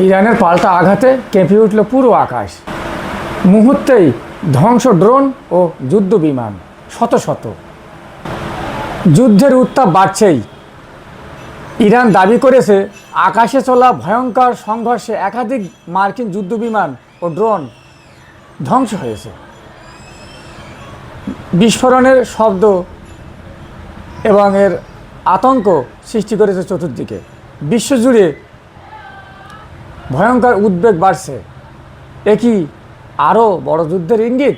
ইরানের পাল্টা আঘাতে কেঁপে উঠল পুরো আকাশ। মুহূর্তেই ধ্বংস ড্রোন ও যুদ্ধ বিমান শত শত। যুদ্ধের উত্তাপ বাড়ছেই। ইরান দাবি করেছে আকাশে চলা ভয়ঙ্কর সংঘর্ষে একাধিক মার্কিন যুদ্ধবিমান ও ড্রোন ধ্বংস হয়েছে। বিস্ফোরণের শব্দ এবং এর আতঙ্ক সৃষ্টি করেছে চতুর্দিকে। বিশ্বজুড়ে ভয়ঙ্কর উদ্বেগ বাড়ছে। এ কি আরও বড় যুদ্ধের ইঙ্গিত?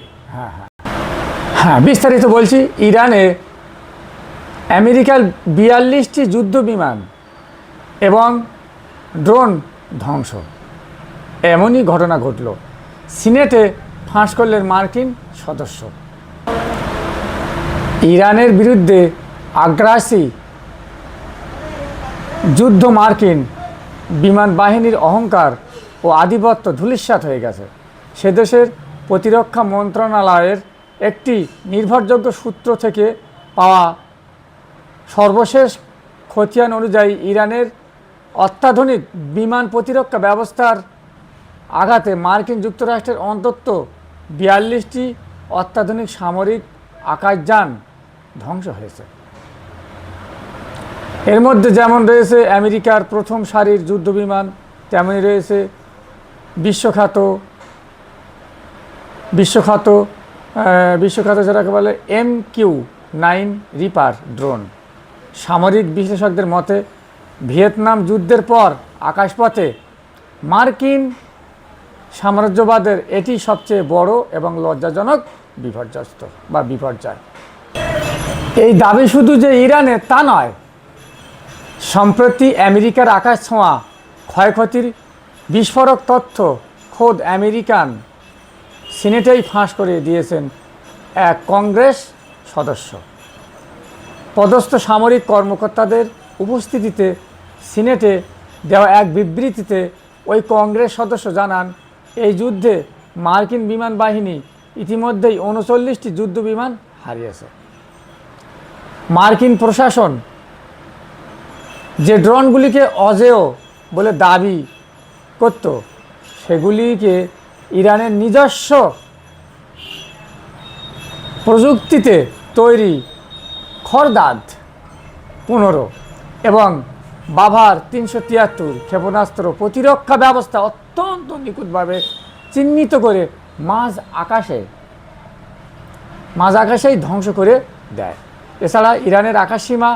হ্যাঁ, বিস্তারিত বলছি। ইরানে আমেরিকার 42টি যুদ্ধ বিমান এবং ড্রোন ধ্বংস, এমনই ঘটনা ঘটল। সিনেটে ফাঁস করলেন মার্কিন সদস্য। ইরানের বিরুদ্ধে আগ্রাসী যুদ্ধ মার্কিন বিমান বাহিনীর অহংকার ও আধিপত্য ধূলিসাৎ হয়ে গেছে। সে দেশের প্রতিরক্ষা মন্ত্রণালয়ের একটি নির্ভরযোগ্য সূত্র থেকে পাওয়া সর্বশেষ খতিয়ান অনুযায়ী ইরানের অত্যাধুনিক বিমান প্রতিরক্ষা ব্যবস্থার আঘাতে মার্কিন যুক্তরাষ্ট্রের অন্তত 42টি অত্যাধুনিক সামরিক আকাশযান ধ্বংস হয়েছে। এর মধ্যে যেমন রয়েছে আমেরিকার প্রথম সারির যুদ্ধবিমান, তেমনই রয়েছে বিশ্বখ্যাত যেটাকে বলে MQ-9 রিপার ড্রোন। সামরিক বিশ্লেষকদের মতে ভিয়েতনাম যুদ্ধের পর আকাশপথে মার্কিন সাম্রাজ্যবাদের এটি সবচেয়ে বড় এবং লজ্জাজনক বিপর্যয়। এই দাবি শুধু যে ইরানের তা নয়, সম্প্রতি আমেরিকার আকাশ ছোঁয়া ক্ষয়ক্ষতির বিস্ফোরক তথ্য খোদ আমেরিকান সিনেটেই ফাঁস করে দিয়েছেন এক কংগ্রেস সদস্য। পদস্থ সামরিক কর্মকর্তাদের উপস্থিতিতে সিনেটে দেওয়া এক বিবৃতিতে ওই কংগ্রেস সদস্য জানান, এই যুদ্ধে মার্কিন বিমান বাহিনী ইতিমধ্যেই 39টি যুদ্ধ বিমান হারিয়েছে। মার্কিন প্রশাসন যে ড্রোনগুলিকে অজেয় বলে দাবি করত, সেগুলিকে ইরানের নিজস্ব প্রযুক্তিতে তৈরি খরদাদ 15 এবং বাভার 373 ক্ষেপণাস্ত্র প্রতিরক্ষা ব্যবস্থা অত্যন্ত নিখুঁতভাবে চিহ্নিত করে মাঝ আকাশেই ধ্বংস করে দেয়। এছাড়া ইরানের আকাশসীমা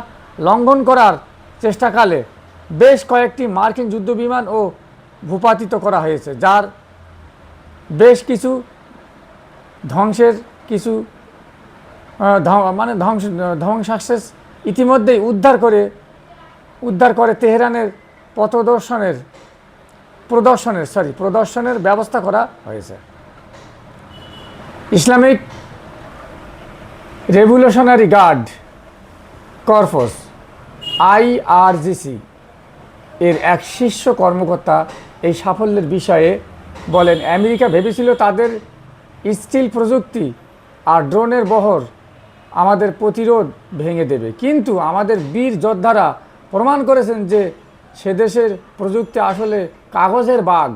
লঙ্ঘন করার চেষ্টাকালে বেশ কয়েকটি মার্কিন যুদ্ধবিমান ও ভূপাতিত করা হয়েছে, যার বেশ কিছু ধ্বংসাবশেষ ইতিমধ্যেই উদ্ধার করে তেহরানের প্রদর্শনের ব্যবস্থা করা হয়েছে। Islamic Revolutionary Guard Corps IRGC এর এক শীর্ষ কর্মকর্তা এই সাফল্যের বিষয়ে বলেন, আমেরিকা ভেবেছিল তাদের স্টিল প্রযুক্তি আর ড্রোনের বহর আমাদের প্রতিরোধ ভেঙে দেবে, কিন্তু আমাদের বীর যোদ্ধারা প্রমাণ করেছেন যে সে দেশের প্রযুক্তি আসলে কাগজের বাঘ।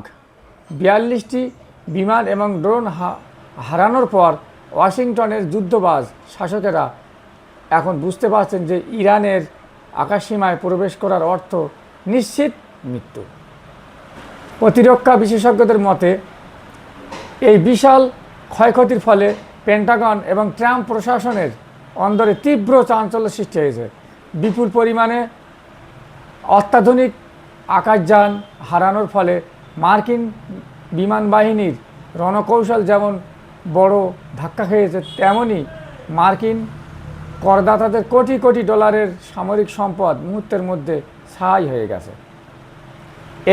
42টি বিমান এবং ড্রোন হারানোর পর ওয়াশিংটনের যুদ্ধবাজ শাসকেরা এখন বুঝতে পারছেন যে ইরানের আকাশসীমায় প্রবেশ করার অর্থ নিশ্চিত মৃত্যু। প্রতিরক্ষা বিশেষজ্ঞদের মতে এই বিশাল ক্ষয়ক্ষতির ফলে পেন্টাগন এবং ট্রাম্প প্রশাসনের অন্দরে তীব্র চাঞ্চল্য সৃষ্টি হয়েছে। বিপুল পরিমাণে অত্যাধুনিক আকাশযান হারানোর ফলে মার্কিন বিমান বাহিনীর রণকৌশল যেমন বড় ধাক্কা খেয়েছে, তেমনি মার্কিন করদাতাদের কোটি কোটি ডলারের সামরিক সম্পদ মুহূর্তের মধ্যে ছাই হয়ে গেছে।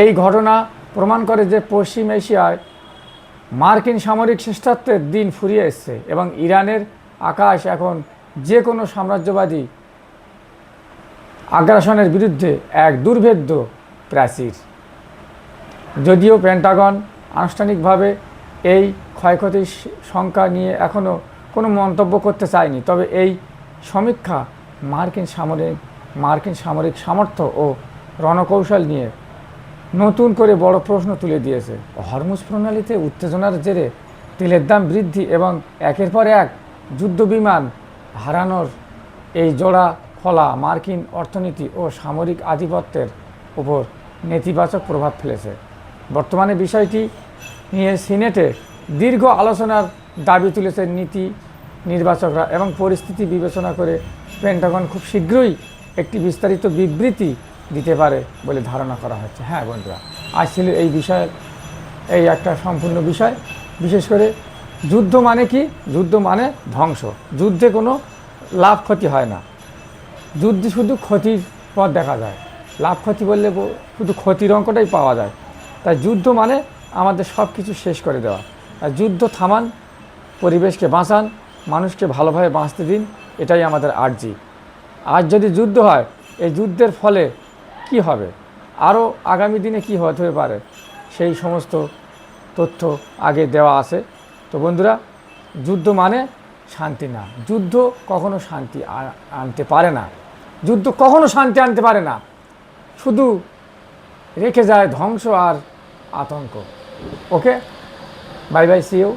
এই ঘটনা প্রমাণ করে যে পশ্চিম এশিয়ায় মার্কিন সামরিক শ্রেষ্ঠত্বের দিন ফুরিয়ে এসছে এবং ইরানের আকাশ এখন যে কোনো সাম্রাজ্যবাদী আগ্রাসনের বিরুদ্ধে এক দুর্ভেদ্য প্রাচীর। যদিও পেন্টাগন আনুষ্ঠানিকভাবে এই ক্ষয়ক্ষতির সংখ্যা নিয়ে এখনও কোনো মন্তব্য করতে চায়নি, তবে এই সমীক্ষা মার্কিন সামরিক সামর্থ্য ও রণকৌশল নিয়ে নতুন করে বড় প্রশ্ন তুলে দিয়েছে। হরমুজ প্রণালীতে উত্তেজনার জেরে তেলের দাম বৃদ্ধি এবং একের পর এক যুদ্ধবিমান হারানোর এই জোড়া ফলা মার্কিন অর্থনীতি ও সামরিক আধিপত্যের উপর নেতিবাচক প্রভাব ফেলেছে। বর্তমানে বিষয়টি নিয়ে সিনেটে দীর্ঘ আলোচনার দাবি তুলেছে নীতি নির্বাচকরা এবং পরিস্থিতি বিবেচনা করে পেন্টাগন খুব শীঘ্রই একটি বিস্তারিত বিবৃতি দিতে পারে বলে ধারণা করা হচ্ছে। হ্যাঁ বন্ধুরা, আজ ছিল এই বিষয়ের এই একটা সম্পূর্ণ বিষয়। বিশেষ করে যুদ্ধ মানে কি? যুদ্ধ মানে ধ্বংস। যুদ্ধে কোনো লাভ ক্ষতি হয় না, যুদ্ধে শুধু ক্ষতির পথ দেখা যায়। লাভ ক্ষতি বললে শুধু ক্ষতির অঙ্কটাই পাওয়া যায়। তাই যুদ্ধ মানে আমাদের সব কিছু শেষ করে দেওয়া। আর যুদ্ধ থামান, পরিবেশকে বাঁচান, মানুষকে ভালোভাবে বাঁচতে দিন, এটাই আমাদের আর্জি। আজ যদি যুদ্ধ হয়, এই যুদ্ধের ফলে কি হবে, আরও আগামী দিনে কি হতে পারে, সেই সমস্ত তথ্য আগে দেওয়া আছে। তো বন্ধুরা, যুদ্ধ মানে শান্তি না, যুদ্ধ কখনো শান্তি আনতে পারে না, যুদ্ধ কখনো শান্তি আনতে পারে না, শুধু রেখে যায় ধ্বংস আর আতঙ্ক। ওকে, বাই বাই, সি ইউ।